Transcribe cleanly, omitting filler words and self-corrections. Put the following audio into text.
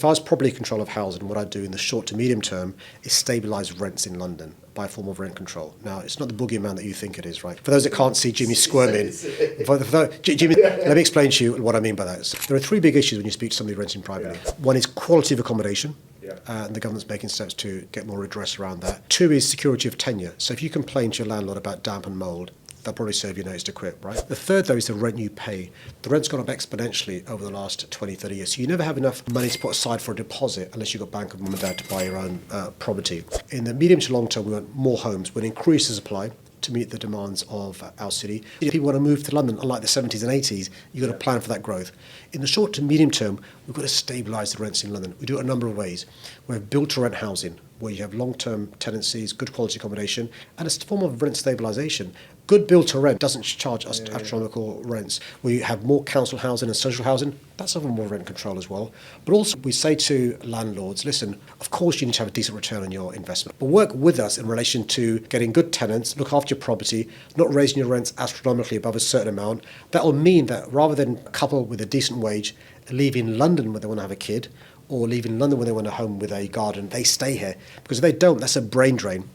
if I was properly in control of housing, what I'd do in the short to medium term is stabilise rents in London by a form of rent control. Now, it's not the boogeyman that you think it is, right? For those that can't see Jimmy squirming, Jimmy, let me explain to you what I mean by that. So there are three big issues when you speak to somebody renting privately. Yeah. One is quality of accommodation. Yeah. And the government's making steps to get more redress around that. Two is security of tenure. So if you complain to your landlord about damp and mould, they'll probably serve you notice to quit, right? The third, though, is the rent you pay. The rent's gone up exponentially over the last 20, 30 years. So you never have enough money to put aside for a deposit unless you've got bank of mum and dad to buy your own property. In the medium to long term, we want more homes. We'll increase the supply to meet the demands of our city. If people want to move to London, unlike the 70s and 80s, you've got to plan for that growth. In the short to medium term, we've got to stabilise the rents in London. We do it a number of ways. We have built-to-rent housing, where you have long-term tenancies, good quality accommodation, and a form of rent stabilisation. Good build-to-rent doesn't charge us astronomical rents. We have more council housing and social housing. That's a form of rent control as well. But also, we say to landlords, listen, of course you need to have a decent return on your investment, but work with us in relation to getting good tenants, look after your property, not raising your rents astronomically above a certain amount. That will mean that rather than a couple with a decent wage leaving London when they want to have a kid, or leaving London when they want a home with a garden, they stay here. Because if they don't, that's a brain drain.